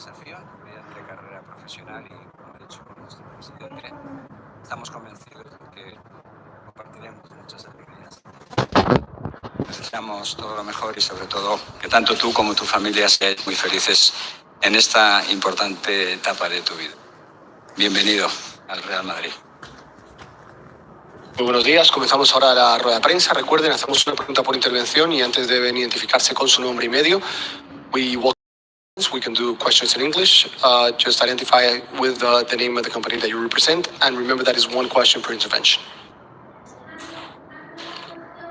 desafío, una brillante carrera profesional y, como ha dicho nuestro presidente, estamos convencidos de que compartiremos muchas alegrías. Te deseamos todo lo mejor y, sobre todo, que tanto tú como tu familia seáis muy felices en esta importante etapa de tu vida. Bienvenido al Real Madrid. Muy buenos días, comenzamos ahora la rueda de prensa. Recuerden, hacemos una pregunta por intervención y antes deben identificarse con su nombre y medio. We can do questions in English. Just identify with the name of the company that you represent, and remember that is one question per intervention.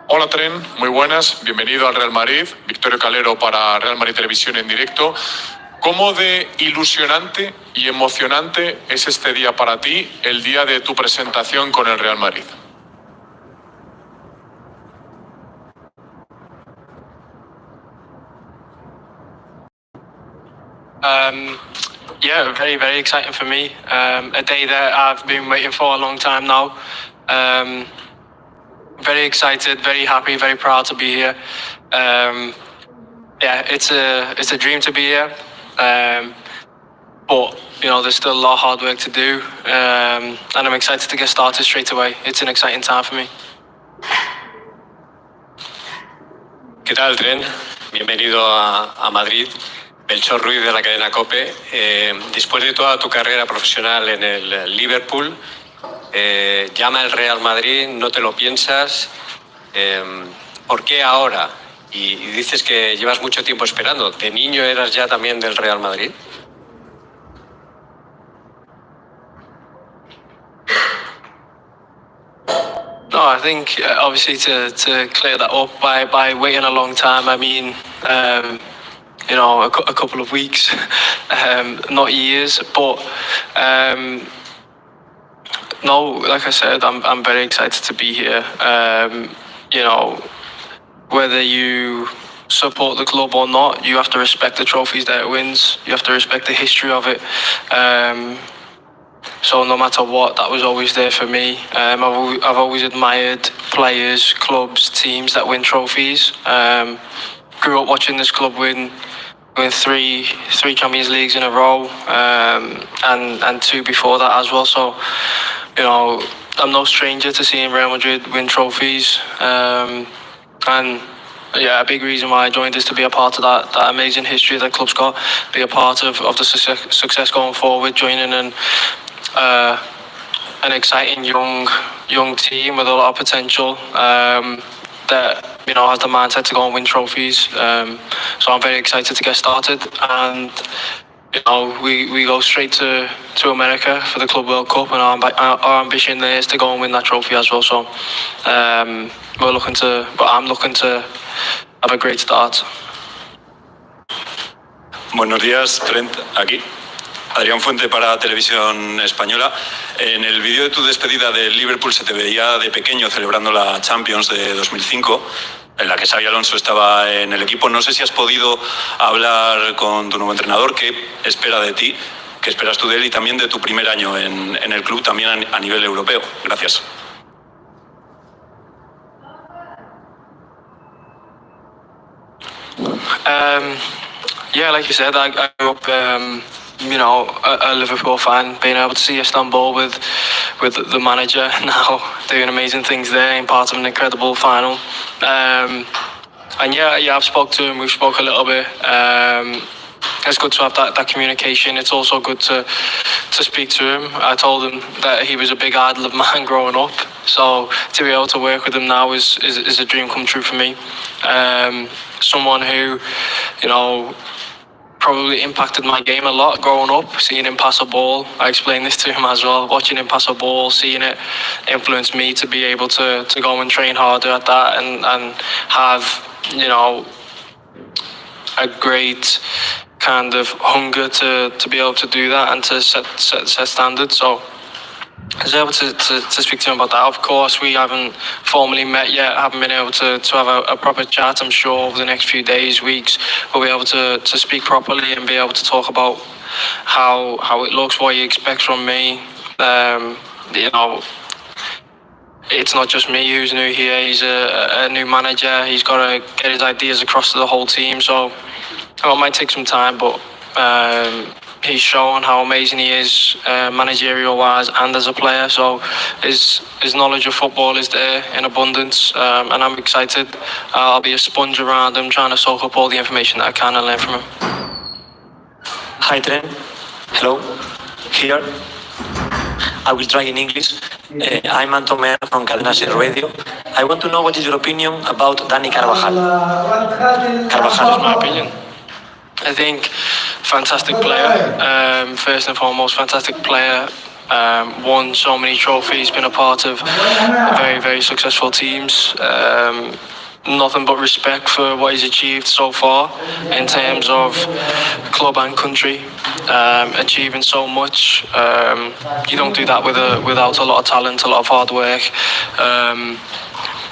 Hola Tren, muy buenas, bienvenido al Real Madrid. Victorio Calero para Real Madrid Televisión en directo. ¿Cómo de ilusionante y emocionante es este día para ti, el día de tu presentación con el Real Madrid? Yeah, very, very exciting for me. A day that I've been waiting for a long time now. Very excited, very happy, very proud to be here. Yeah, it's a dream to be here. But there's still a lot of hard work to do, and I'm excited to get started straight away. It's an exciting time for me. ¿Qué tal, Tren? Bienvenido a Madrid. Belchor Ruiz de la cadena COPE. Después de toda tu carrera profesional en el Liverpool, llama el Real Madrid, no te lo piensas. ¿Por qué ahora? Y dices que llevas mucho tiempo esperando. ¿De niño eras ya también del Real Madrid? No, I think obviously to clear that up by waiting a long time, I mean a couple of weeks, not years. But no, like I said, I'm very excited to be here. Whether you support the club or not, you have to respect the trophies that it wins. You have to respect the history of it. So no matter what, that was always there for me. I've always admired players, clubs, teams that win trophies. Grew up watching this club win three Champions Leagues in a row, and two before that as well. So, I'm no stranger to seeing Real Madrid win trophies. And yeah, a big reason why I joined is to be a part of that amazing history that club's got, be a part of the success going forward, joining an exciting young team with a lot of potential that has the mindset to go and win trophies. So I'm very excited to get started, and we go straight to America for the Club World Cup, and our ambition there is to go and win that trophy as well. So I'm looking to have a great start. Buenos días, Trent, aquí. Adrián Fuente para Televisión Española. En el vídeo de tu despedida del Liverpool se te veía de pequeño celebrando la Champions de 2005, en la que Xabi Alonso estaba en el equipo. No sé si has podido hablar con tu nuevo entrenador, qué espera de ti, qué esperas tú de él y también de tu primer año en el club, también a nivel europeo. Gracias. Yeah, like you said, I grew up, a Liverpool fan, being able to see Istanbul with the manager now doing amazing things there, and part of an incredible final. And yeah, I've spoke to him. We've spoke a little bit. It's good to have that communication. It's also good to speak to him. I told him that he was a big idol of mine growing up. So to be able to work with him now is a dream come true for me. Someone who, probably impacted my game a lot growing up, seeing him pass a ball. I explained this to him as well, watching him pass a ball, seeing it influenced me to be able to go and train harder at that and have, a great kind of hunger to be able to do that and to set standards. So I was able to speak to him about that. Of course, we haven't formally met yet, haven't been able to have a proper chat. I'm sure over the next few days, weeks, we'll be able to speak properly and be able to talk about how it looks, what he expects from me. It's not just me who's new here. He's a new manager. He's got to get his ideas across to the whole team. So it might take some time, but he's shown how amazing he is, managerial-wise and as a player. So his knowledge of football is there in abundance, and I'm excited. I'll be a sponge around him, trying to soak up all the information that I can and learn from him. Hi, Tren. Hello. Here. I will try in English. I'm Anton from Cadena Ser Radio. I want to know what is your opinion about Dani Carvajal. Carvajal is my opinion. I think fantastic player. First and foremost, fantastic player. Won so many trophies, been a part of very, very successful teams. Nothing but respect for what he's achieved so far in terms of club and country. Achieving so much. You don't do that without a lot of talent, a lot of hard work.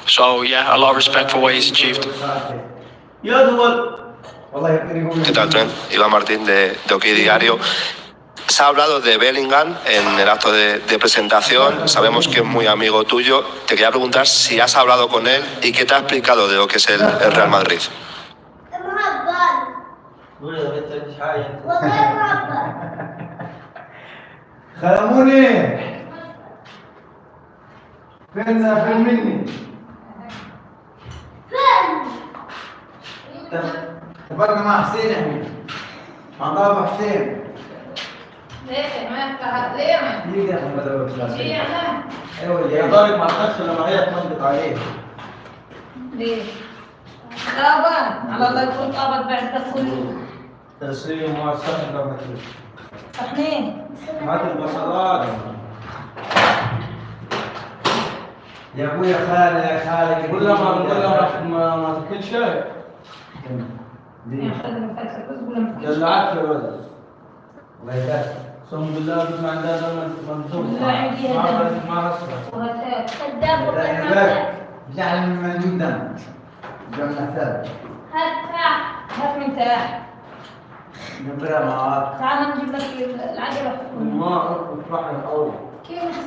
So yeah, a lot of respect for what he's achieved. ¿Qué tal, Trent? Iván Martín de OK Diario. Se ha hablado de Bellingham en el acto de presentación. Sabemos que es muy amigo tuyo. Te quería preguntar si has hablado con él y qué te ha explicado de lo que es el Real Madrid. اتفقنا مع حسين احنا مع طلب حسين ليه ما يفتح ليه ما يجي يا محمد ابو بسام ليه انا ايوه يا طارق ما تخش لما هي تنطق عليه ليه طابا على الله يكون طابت بعد تسليم تسليم وصحن لما تجي صحنين هات البصلات يا ابويا خالي يا خالي ما تاكل شيء جلعت يا ولد الله يبارك اقسم بالله ما عندنا منصوب ما اسمع كذاب وكذاب جعل من جدا جمع ثالث هات من تحت نبرة معاك تعال نجيب لك العجلة ما اطرح الاول كيف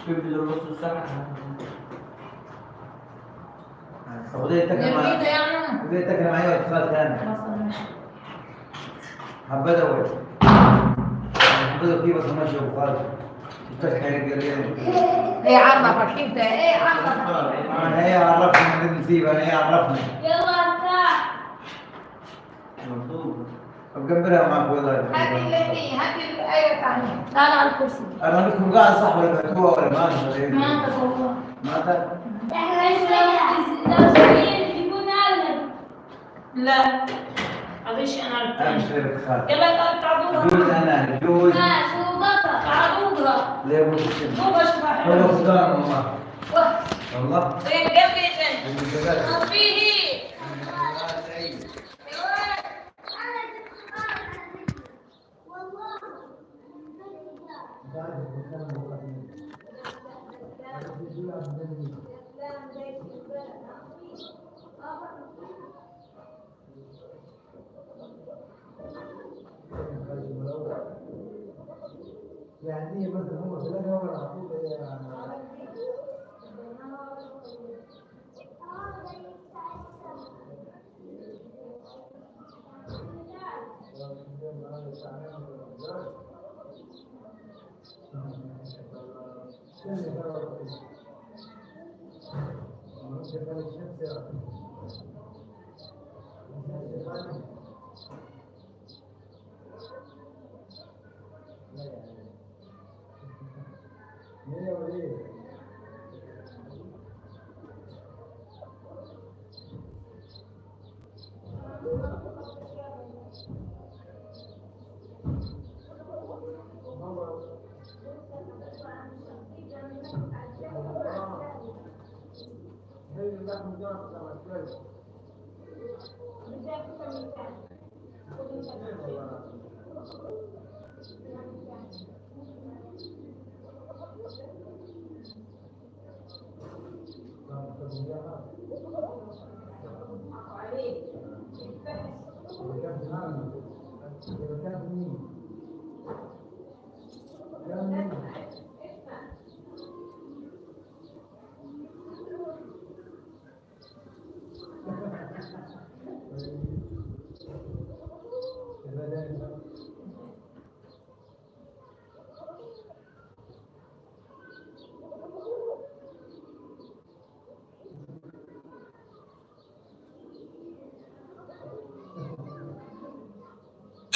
بدي نص الساعة وديتك معي واتصال ثاني حبذا وين حبذا كيف بس ماشي وخالد ايه عرفك انت ايه عرفك انا هي عرفني من المصيبه انا هي عرفني يلا ارتاح مبسوط بقبلها معك والله هات الايه ثانيه تعال على الكرسي انا لكم قاعد صح ولا بتوه ولا ما ما انت والله ما انت لا هذا شيء انا مش غير خالد يلا تعالوا جوز انا جوز لا شو بطل تعالوا ليه مو مشكله مو بشوف هو خضار والله والله طيب قبل فيه يعني مثلا هم ثلاثة ولا بدك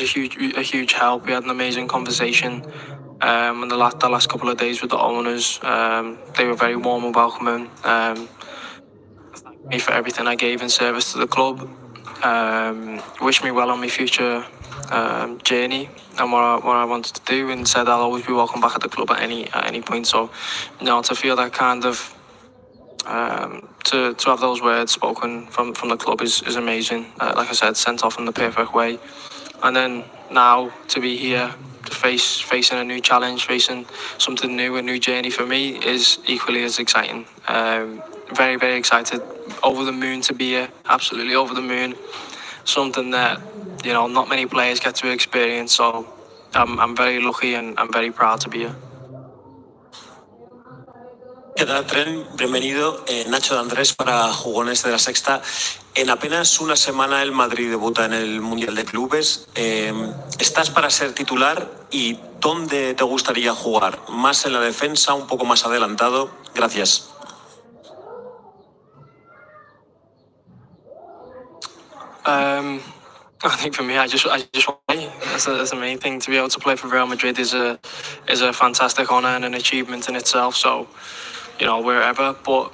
a huge help. We had an amazing conversation. In the last couple of days with the owners, they were very warm and welcoming. Thanked me for everything I gave in service to the club. Wished me well on my future journey and what I wanted to do, and said I'll always be welcome back at the club at any point. So, to feel that kind of to have those words spoken from the club is amazing. Like I said, sent off in the perfect way, and then now to be here, to facing a new challenge, facing something new, a new journey for me is equally as exciting. Very, very excited, over the moon to be here, absolutely over the moon. Something that not many players get to experience. So I'm very lucky and I'm very proud to be here. ¿Qué tal, Tren? Bienvenido. Nacho de Andrés para Jugones de la Sexta. En apenas una semana el Madrid debuta en el Mundial de Clubes. ¿Estás para ser titular y dónde te gustaría jugar? ¿Más en la defensa, un poco más adelantado? Gracias. I think for me, I just want to play. That's the main thing. To be able to play for Real Madrid is a fantastic honour and an achievement in itself. So, wherever, but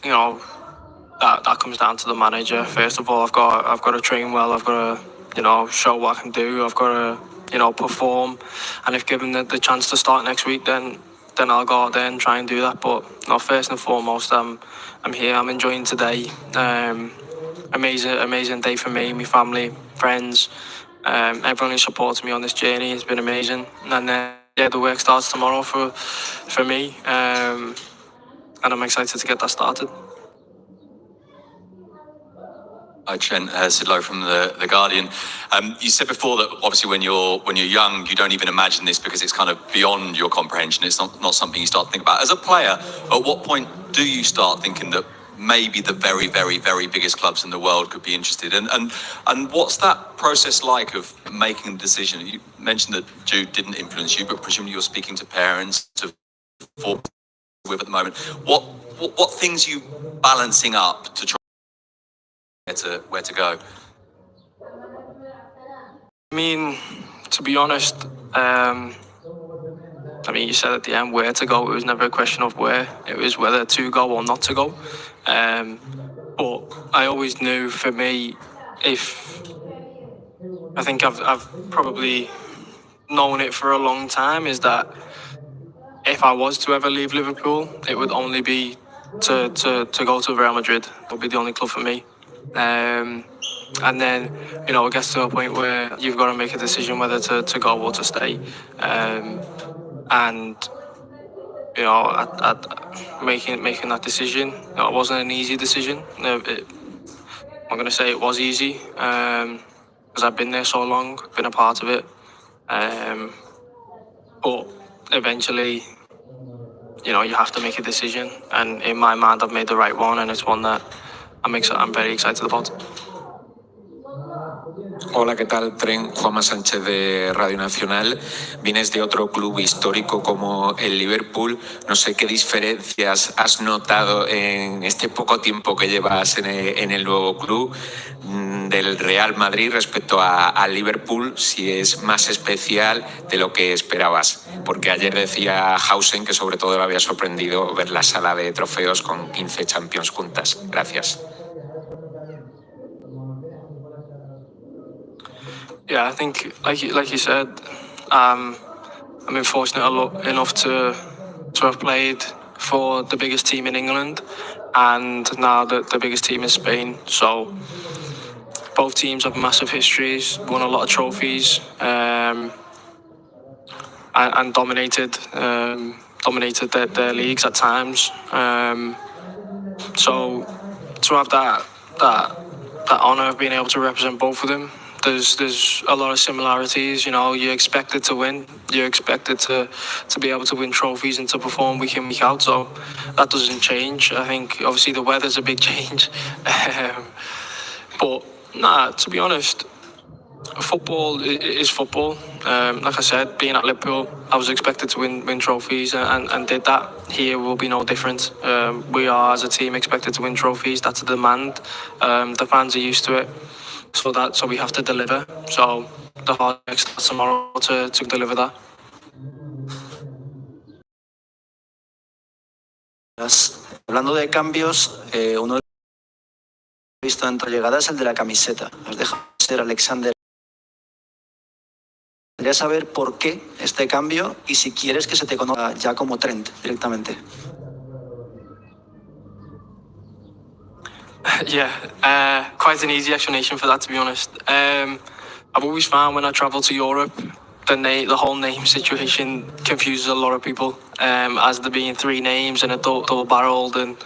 that comes down to the manager. First of all, I've got to train well. I've got to show what I can do. I've got to perform. And if given the chance to start next week, then I'll go out there and try and do that. But first and foremost, I'm here. I'm enjoying today. Amazing day for me, my family, friends, everyone who supports me on this journey. Has been amazing. And the work starts tomorrow for me, and I'm excited to get that started. Hi Trent, Sidlow from the Guardian. You said before that obviously when you're young, you don't even imagine this because it's kind of beyond your comprehension. It's not something you start to think about. As a player, at what point do you start thinking that maybe the very, very, very biggest clubs in the world could be interested? And what's that process like of making a decision? You mentioned that Jude didn't influence you, but presumably you're speaking to parents, to with at the moment. What things are you balancing up to try where to go? I mean, to be honest, you said at the end where to go. It was never a question of where. It was whether to go or not to go. But I always knew for me, I think I've probably known it for a long time, is that if I was to ever leave Liverpool, it would only be to go to Real Madrid. It would be the only club for me. And then, it gets to a point where you've got to make a decision whether to go or to stay. And at making that decision, it wasn't an easy decision. I'm going to say it was easy because I've been there so long, been a part of it. But eventually, you have to make a decision. And in my mind, I've made the right one, and it's one that I'm very excited about. Hola, ¿qué tal, Tren? Juanma Sánchez de Radio Nacional. Vienes de otro club histórico como el Liverpool. No sé qué diferencias has notado en este poco tiempo que llevas en el nuevo club del Real Madrid respecto al Liverpool, si es más especial de lo que esperabas. Porque ayer decía Hausen que sobre todo le había sorprendido ver la sala de trofeos con 15 Champions juntas. Gracias. Yeah, I think, like you said, I'm been fortunate enough to have played for the biggest team in England, and now the biggest team in Spain. So both teams have massive histories, won a lot of trophies, and dominated their leagues at times. So to have that honour of being able to represent both of them. There's a lot of similarities. You're expected to win. You're expected to be able to win trophies and to perform week in, week out. So that doesn't change. I think obviously the weather's a big change. But to be honest, football is football. Like I said, being at Liverpool, I was expected to win trophies and did that. Here will be no different. We are, as a team, expected to win trophies. That's a demand. The fans are used to it. So we have to deliver. So the hard work starts tomorrow to deliver that. Hablando de cambios, uno de los que he visto en tu llegada es el de la camiseta. Has dejado de ser Alexander. Quería saber por qué este cambio y si quieres que se te conozca ya como Trent directamente. Yeah, quite an easy explanation for that, to be honest. I've always found when I travel to Europe, the whole name situation confuses a lot of people. As there being three names and a double-barreled and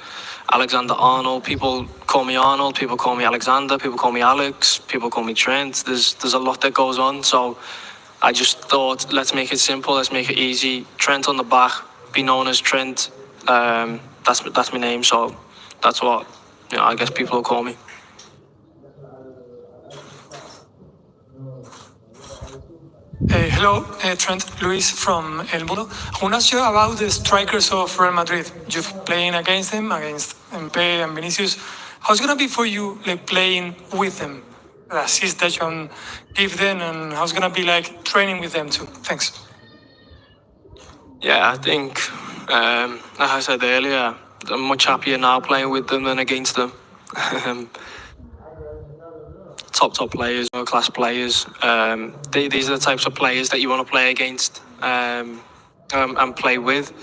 Alexander Arnold. People call me Arnold, people call me Alexander, people call me Alex, people call me Trent. There's a lot that goes on, so I just thought, let's make it simple, let's make it easy. Trent on the back, be known as Trent. That's my name, so that's what I guess people will call me. Hello, Trent, Luis from El Mundo. I want to ask you about the strikers of Real Madrid. You've playing against them, against Mbappé and Vinicius. How's it going to be for you, like, playing with them? The assist that you can give them, and how's it going to be like training with them too? Thanks. Yeah, I think, like I said earlier, I'm much happier now playing with them than against them. Top players, world-class players. These are the types of players that you want to play against and play with.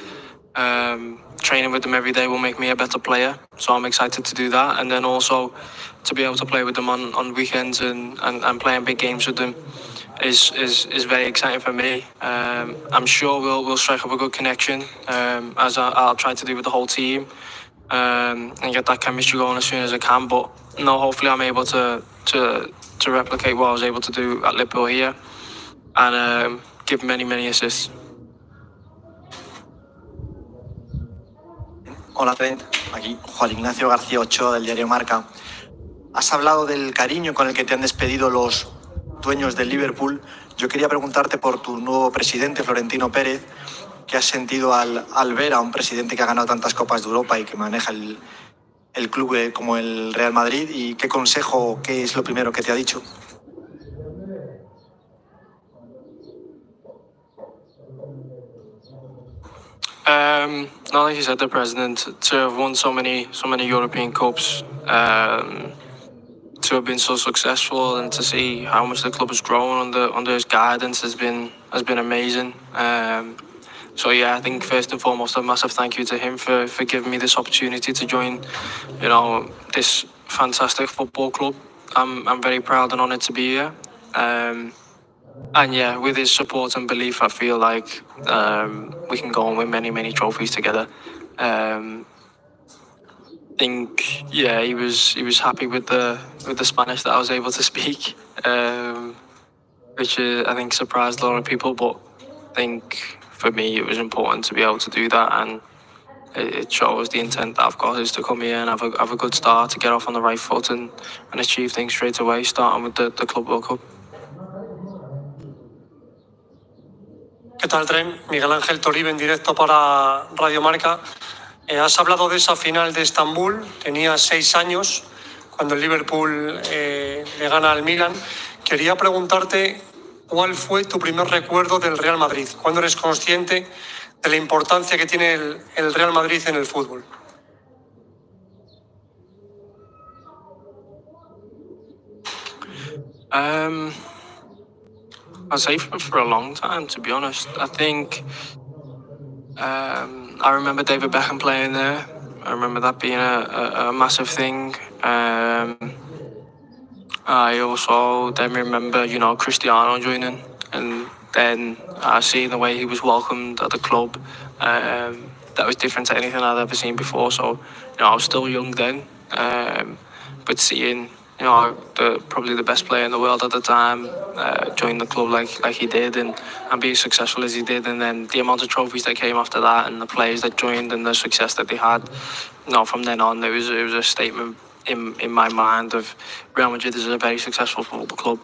Training with them every day will make me a better player, so I'm excited to do that. And then also to be able to play with them on weekends and playing big games with them is very exciting for me. I'm sure we'll strike up a good connection, as I'll try to do with the whole team, and get that chemistry going as soon as I can. But no, hopefully I'm able to replicate what I was able to do at Liverpool here and give many assists. Hola Trent, aquí Juan Ignacio García Ochoa del diario Marca. Has hablado del cariño con el que te han despedido los dueños del Liverpool. Yo quería preguntarte por tu nuevo presidente, Florentino Pérez. ¿Qué has sentido al ver a un presidente que ha ganado tantas Copas de Europa y que maneja el club como el Real Madrid? ¿Y qué consejo, qué es lo primero que te ha dicho? Now that you said, the president, to have won so many European Cups, to have been so successful, and to see how much the club has grown under his guidance has been amazing. So yeah, I think first and foremost, a massive thank you to him for giving me this opportunity to join, this fantastic football club. I'm very proud and honoured to be here. And yeah, with his support and belief, I feel like we can go and win many trophies together. I think he was happy with the Spanish that I was able to speak, which I think surprised a lot of people. But I think for me it was important to be able to do that, and it shows the intent that I've got is to come here and have a good start, to get off on the right foot and achieve things straight away, starting with the Club World Cup. ¿Qué tal, Tren? Miguel Ángel Toribe en directo para Radio Marca. Has hablado de esa final de Estambul, tenías 6 años cuando el Liverpool le gana al Milan. Quería preguntarte cuál fue tu primer recuerdo del Real Madrid, cuándo eres consciente de la importancia que tiene el Real Madrid en el fútbol. I'd say for a long time, to be honest. I think I remember David Beckham playing there. I remember that being a massive thing. I also then remember, Cristiano joining, and then seeing the way he was welcomed at the club. That was different to anything I'd ever seen before. So, I was still young then, but seeing probably the best player in the world at the time join the club like he did, and be as successful as he did, and then the amount of trophies that came after that, and the players that joined, and the success that they had. From then on, it was a statement in my mind of Real Madrid is a very successful football club.